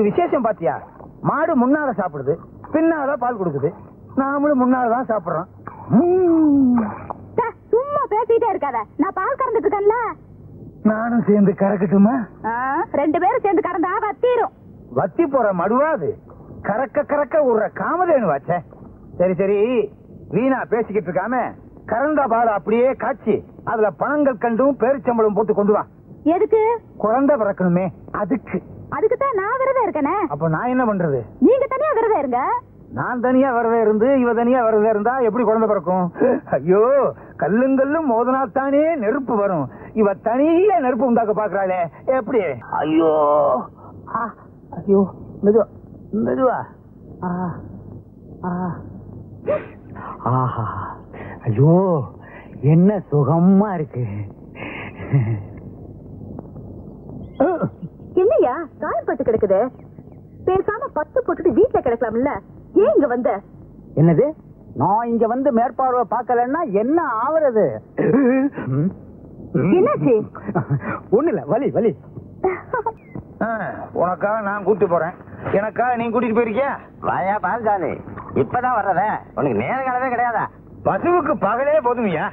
ஒரு விசேஷம் பாத்தியா? மாடு முன்னால சாப்பிடுது, பின்னால பால் கொடுக்குது. நாமளும் முன்னாலதான் சாப்பிடுறோம். சும்மா பேசிட்டே இருக்காத, நான் பால் கறந்துட்டு இருக்கேன்ல. நானும் சேர்ந்து கறக்கட்டுமா? 2 பேரும் சேர்ந்து கறந்தா வத்திரும். வத்தி போற மடுவாது, கறக்க கறக்க விடுற காமதேனு வாச்சே. சரி சரி, வீணா பேசிக்கிட்டு இருக்காம கறந்த பால் அப்படியே காய்ச்சி அதுல பணங்கள் கண்டும் பேரிச்சம்பளம் போட்டு கொண்டு வா. எதுக்கு? குழந்தை பிறக்கணுமே, அதுக்கு. அதுக்குதான் நான் விரதம் இருக்கனே. அப்ப நான் என்ன பண்றது? நீங்க தனியா விரதம் இருங்க. நான் தனியா விரதம் இருந்து இவ தனியா விரதம் இருந்தா எப்படி குழந்தை பிறக்கும்? ஐயோ, கல்லுங்கல்லும் மோதனாத்தானே நெருப்பு வரும். இவ தனியா நெருப்பு உண்டாக்க பாக்குறாளே, எப்படி? ஐயோ ஐயோ, மெதுவா மெதுவா. ஆஹா, ஐயோ என்ன சுகமா இருக்கு. என்னையா காயப்பட்டு கிடக்குது? பேசாம 10 போட்டுட்டு வீட்டுல கிடக்கலாம்ல, ஏன் இங்க வந்த? என்னது? நான் இங்க வந்து மேற்பார்வை பார்க்கலன்னா என்ன ஆவறது? என்னாச்சு? ஒண்ணு இல்ல, வலி வலி. உனக்கா நான் கூட்டி போறேன், எனக்கா நீ கூட்டிட்டு போயிருக்கியா? வாயா பால்காலி, இப்பதான் வர்றத உனக்கு நேர காலவே கிடையாதா? பசுவுக்கு பகலே போதுமையா?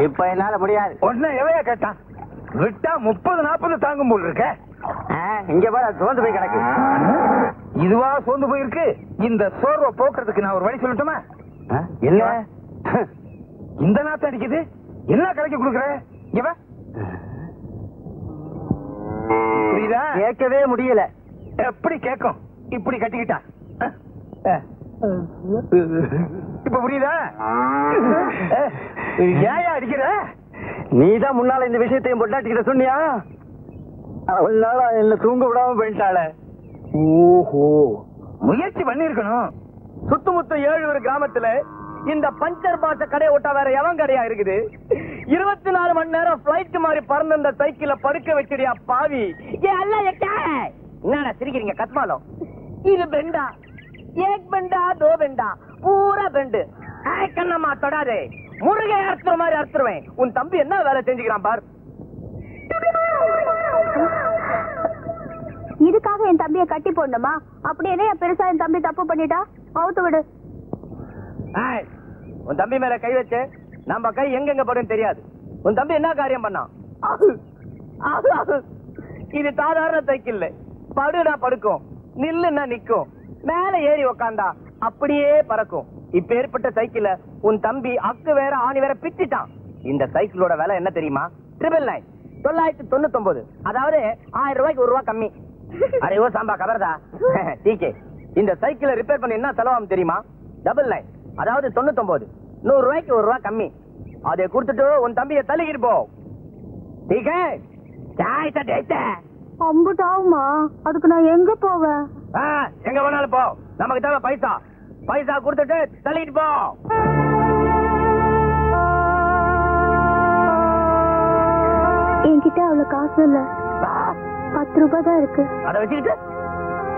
இப்ப என்னால முடியாது. ஒன்னும் எவையா கேட்டான்? விட்டா 30-40 தாங்கும் போல் இருக்க. இங்க பாரு, சோர்ந்து போய் கிடக்கு. இதுவா சோர்ந்து போயிருக்கு? இந்த சோர்வை போக்குறதுக்கு நான் ஒரு வழி சொல்லட்டுமா? இல்ல, இந்த நாத்த அடிக்குது, என்ன கலக்கி கொடுக்குற? புரியுதா? கேட்கவே முடியல. எப்படி கேட்கும்? இப்படி கட்டிக்கிட்டா இப்ப புரியுதா? ஏயா அடிக்கிற? நீதான் முன்னால இந்த விஷயத்தையும் பொட்டாட்டிக்கிட்ட சொன்னியா? என்ன தூங்க விடாம போயிட்டாள. ஓஹோ, முயற்சி பண்ணி இருக்கணும். சுத்துமுத்த 7 கிராமத்துல இந்த பஞ்சர் பாட்ட கடை விட்டா வேற எவன் கடையா இருக்குது? 24 மணி நேரம் பிளைட் மாதிரி பறந்த இந்த சைக்கிள படுக்க வச்சிடியா பாவி. என்னடா சிரிக்கிறீங்க கத்மாலம்? இது பெண்டா, ஏக் பெண்டா, தோ பெண்டா, பூரா பெண்டு. கண்ணம்மா தொடாதே, முருகை அறுத்துற மாதிரி அறுத்துருவேன். உன் தம்பி என்ன வேலை செஞ்சுக்கிறான் பார். இதுக்காக என் தம்பியை கட்டி போடணுமா? அப்படியே பெருசா என் தம்பி தப்பு பண்ணிட்டா அவுத்து விடு. உன் தம்பி மேல கை வச்சு நம்ம கை எங்கெங்க படும் தெரியாது. உன் தம்பி என்ன காரியம் பண்ணான்? இது சாதாரண சைக்கிள். படுனா படுக்கும், நில்லுன்னா நிக்கும், மேல ஏறி உக்காந்தா அப்படியே பறக்கும். இப்ப ஏற்பட்ட சைக்கிள உன் தம்பி அக்கு வேற ஆணி வேற பிச்சிட்டான். இந்த சைக்கிளோட விலை என்ன தெரியுமா? 999, 999. அதாவது 1000 ரூபாய்க்கு 1 ரூபா கம்மி. அரே ஓ சாம்பா கபர்தா டீகே. இந்த சைக்கிளை ரிப்பேர் பண்ண என்ன செலவாகும் தெரியுமா? 99, அதாவது 99. 100 ரூபாய்க்கு 1 ரூபா கம்மி. அதை கொடுத்துட்டு உன் தம்பியை தள்ளிக்கிட்டு போ. டீகே? அம்புட்டாவுமா, அதுக்கு நான் எங்க போவேன்? எங்க வேணாலும் போ, நமக்கு தேவை பைசா. பைசா கொடுத்துட்டு தள்ளிட்டு போ. என்கிட்ட அவ்வளவு காசு இல்ல, 10 ரூபாய் தான் இருக்கு. அதை வச்சுக்கிட்டு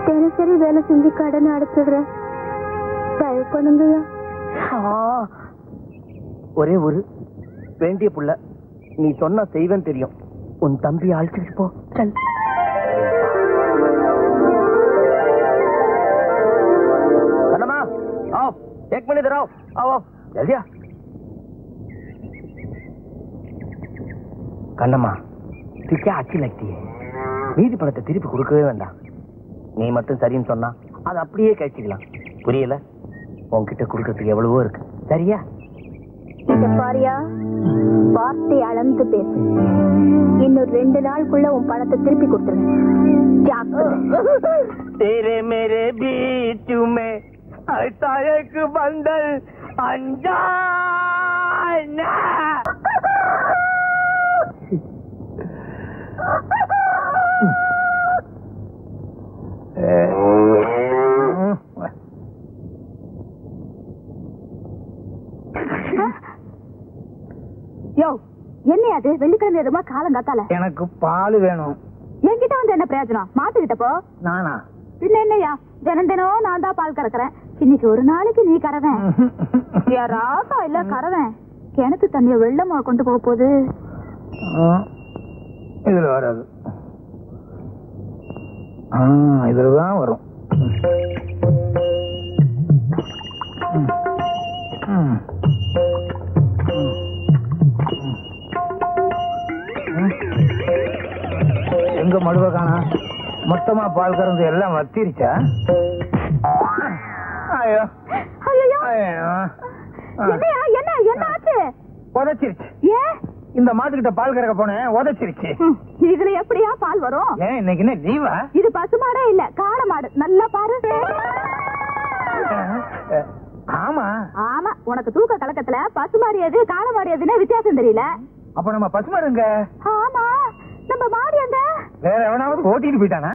தினசரி வேலை செஞ்சு கடன் அடைச்சிடுறேன், தயவு பண்ணுங்கய்யா. ஒரே ஒரு வேண்டிய புள்ள, நீ சொன்ன செய்வன் தெரியும். உன் தம்பி அழைச்சிட்டு போ. சல். கண்ணம்மா, आओ, 1 मिनट इधर आओ, आओ, जल्दी आ. கண்ணம்மா, तू क्या अच्छी लगती है? மீதி பணத்தை திருப்பி கொடுக்கவே வேண்டாம். நீ மட்டும் சரின்னு சொன்னா அது அப்படியே கழிச்சுக்கலாம். புரியல? உன்கிட்ட கொடுக்கறதுக்கு எவ்வளவோ இருக்கு. சரியா? இத பாரியா, வார்த்தை அளந்து பேசு. இன்னும் 2 நாளுக்குள்ள உன் பணத்தை திருப்பி கொடுத்துருவேன். तेरे मेरे बीच में ऐसा एक बंधन अनजाना. யோ, என்ன அது வெள்ளிக்கிழமை எதுமா காலம் காத்தால? எனக்கு பால் வேணும். என்கிட்ட வந்து என்ன பிரயோஜனம்? மாத்துக்கிட்ட போ. நானா? பின்ன என்னையா, தினம் தினம் நான் தான் பால் கறக்குறேன். இன்னைக்கு ஒரு நாளைக்கு நீ கறவேன். ராசா இல்ல கறவேன். கிணத்து தண்ணிய வெள்ளமா கொண்டு போக போகுது. இதுல வராது. இதுலதான் வரும். எங்க மடுவ காணா? மொத்தமா பால் கறந்து எல்லாம் வத்திருச்சா? ஐயோ என்ன ஆச்சு? உதச்சிருச்சு. ஏன் இந்த மாட்டுக்கிட்ட பால் கறக்க போனேன், உதச்சிருச்சு. இதுல எப்படியா பால் வரும்? ஏன் இன்னைக்கு என்ன லீவா? இது பசுமாடே இல்ல, காளை மாடு. நல்லா பாரு. ஆமா ஆமா, உனக்கு தூக்க கலக்கத்துல பசுமாடு எது காளை மாடு எதுன்னு வித்தியாசம் தெரியல. அப்ப நம்ம பசுமாடுங்க. ஆமா, நம்ம மாடு எங்க? வேற எவனாவது ஓட்டிட்டு போயிட்டானா?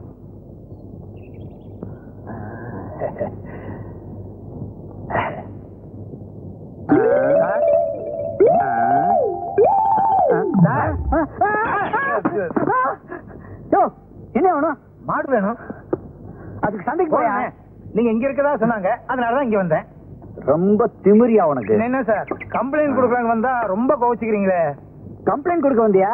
என்ன வேணும்? மாடு வேணும். அதுக்கு சண்டைக்கு போயா? நீங்க இங்க இருக்கதா சொன்னாங்க, அதனாலதான் இங்க வந்தேன். ரொம்ப திமிரியா உனக்கு? என்ன சார் கம்ப்ளைண்ட் கொடுக்கலாங்க வந்தா ரொம்ப கோவிச்சுக்கிறீங்களே. கம்ப்ளைண்ட் கொடுக்க வந்தியா?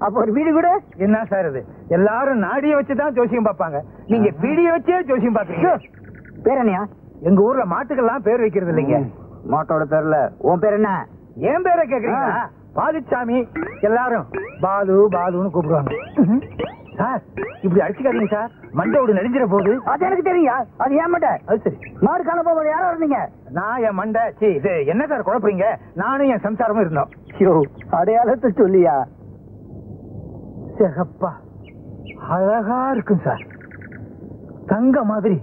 அப்ப ஒரு வீடு கூட. என்ன சார் இது? எல்லாரும் நாடிய வச்சுதான் ஜோசியம் பார்ப்பாங்க, நீங்க பீடிய வச்சே ஜோசியம் பாக்குறீங்க. பேர் என்னையா? எங்க ஊர்ல மாட்டுக்கெல்லாம் பேர் வைக்கிறது இல்லைங்க. மாட்டோட பேர்ல உன் பேர் என்ன? என் பேரை கேக்குறீங்களா? பாலுச்சாமி. எல்லாரும் பாலு பாலுன்னு கூப்பிடுவாங்க. சார் இப்படி அடிச்சுக்காதீங்க சார், மண்டோடு நெளிஞ்சிட போகுது. அது எனக்கு தெரியுங்க. அது ஏன் மண்டை? அது சரி. மாடு காண போக யாரா இருந்தீங்க? நான் என் மண்டை. இது என்ன சார் குழப்பறீங்க? நானும் என் சம்சாரமும் இருந்தோம். அடையாளத்தை சொல்லியா? சிகப்பா அழகா இருக்கும் சார், தங்க மாதிரி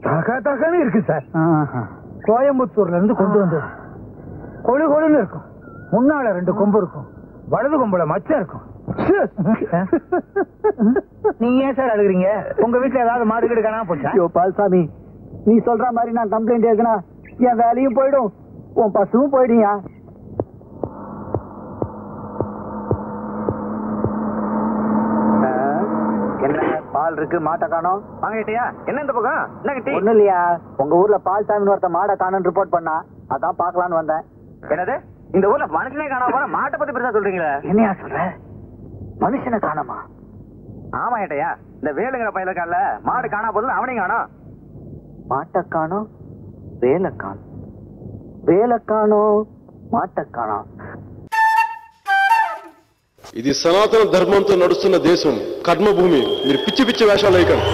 தக தகன்னு இருக்கு சார். கோயம்புத்தூர்ல இருந்து கொண்டு வந்தது. கொழு கொழுன்னு இருக்கும். முன்னால 2 கொம்பு இருக்கும், வலது கொம்புல மச்சம் இருக்கும். நீங்க ஏன் சார் அழுகுறீங்க? உங்க வீட்டுல ஏதாவது மாடு கீடு காணாம போச்சா? பால்சாமி, நீ சொல்ற மாதிரி நான் கம்ப்ளைண்ட் எழுதுனா என் வேலையும் போயிடும், உன் பசுவும் போயிடுயா. என்ன பால் இருக்கு, மாட்டை காணோம்? வாங்கிட்டியா? என்ன இந்த பக்கம் என்ன கிட்டி? ஒண்ணும் இல்லையா, உங்க ஊர்ல பால்சாமின்னு ஒருத்த மாடை காணோன்னு ரிப்போர்ட் பண்ணா, அதான் பாக்கலான்னு வந்தேன். என்னது? இந்த ஊர்ல மனுஷனே காணாம போற மாட்டை பத்தி பெருசா சொல்றீங்களா? என்னையா சொல்ற? மனுஷனை காணோமா? ஆமா ஏட்டையா, இந்த வேலுங்கிற பையல காணல, மாடு காணா போதும் அவனையும் காணோம். மாட்டை காணோம், வேலை காணோம், வேலை காணோம், మాటకు కానా. ఇది సనాతన ధర్మంతో నడుస్తున్న దేశం, కర్మభూమి. మీరు పిచ్చి పిచ్చి వేషాలు వేయకండి.